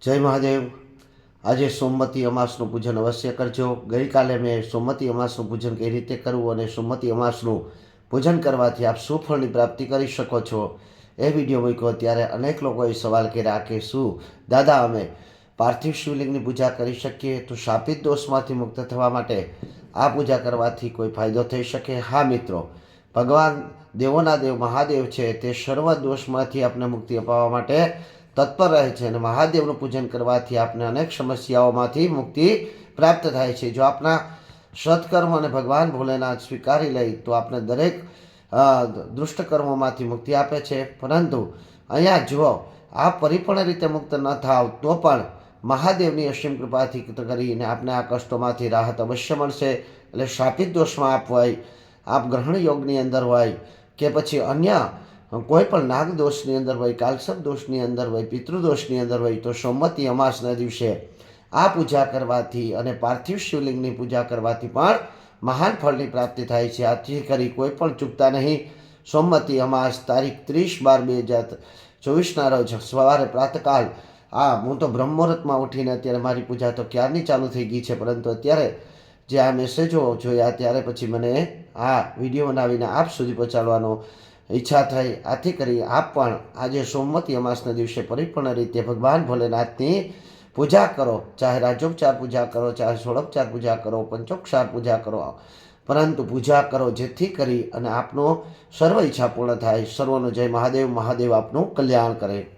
જય મહાદેવ। આજે સોમવતી અમાસનું પૂજન અવશ્ય કરજો। ગઈકાલે મેં સોમવતી અમાસનું પૂજન કઈ રીતે કરવું અને સોમવતી અમાસનું પૂજન કરવાથી આપ શું ફળની પ્રાપ્તિ કરી શકો છો એ વિડીયો મૂક્યો ત્યારે અનેક લોકોએ સવાલ કર્યા કે શું દાદા અમે પાર્થિવ શિવલિંગની પૂજા કરી શકીએ? તો શાપિત દોષમાંથી મુક્ત થવા માટે આ પૂજા કરવાથી કોઈ ફાયદો થઈ શકે? હા મિત્રો, ભગવાન દેવોના દેવ મહાદેવ છે તે સર્વ દોષમાંથી આપને મુક્તિ અપાવવા માટે તત્પર રહે છે અને મહાદેવનું પૂજન કરવાથી આપને અનેક સમસ્યાઓમાંથી મુક્તિ પ્રાપ્ત થાય છે। જો આપના સત્કર્મ અને ભગવાન ભોલેનાથ સ્વીકારી લે તો આપને દરેક દુષ્ટકર્મોમાંથી મુક્તિ આપે છે। પરંતુ અહીંયા જો આપ પરિપૂર્ણ રીતે મુક્ત ન થાવ તો પણ મહાદેવની અસીમ કૃપાથી કરીને આપને આ કષ્ટોમાંથી રાહત અવશ્ય મળશે। એટલે શાપિત દોષમાં આપ હોય, આપ ગ્રહણ યોગની અંદર હોય કે પછી અન્ય કોઈ પણ નાગ દોષની અંદર હોય, કાલસર્પ દોષની અંદર હોય, પિતૃદોષની અંદર હોય તો સોમવતી અમાસના દિવસે આ પૂજા કરવાથી અને પાર્થિવ શિવલિંગની પૂજા કરવાથી પણ મહાન ફળની પ્રાપ્તિ થાય છે। આથી કરી કોઈ પણ ચૂકતા નહીં। સોમવતી અમાસ તારીખ 30/12/2024ના રોજ સવારે પ્રાતકાલ હું તો બ્રહ્મ મુહૂર્તમાં ઉઠીને અત્યારે મારી પૂજા તો ક્યારની ચાલુ થઈ ગઈ છે, પરંતુ અત્યારે જે આ મેસેજો જોયા ત્યારે પછી મને આ વિડીયો બનાવીને આપ સુધી પહોંચાડવાનો ઈચ્છા થઈ। આથી કરી આપ પણ આજે સોમવતી અમાસના દિવસે પરિપૂર્ણ રીતે ભગવાન ભોલેનાથની પૂજા કરો। ચાહે રાજોપચાર પૂજા કરો, ચાહે ષોડોપચાર પૂજા કરો, પંચોપચાર પૂજા કરો, પરંતુ પૂજા કરો જેથી કરી અને આપનો સર્વ ઈચ્છા પૂર્ણ થાય। સર્વનો જય મહાદેવ। મહાદેવ આપનું કલ્યાણ કરે।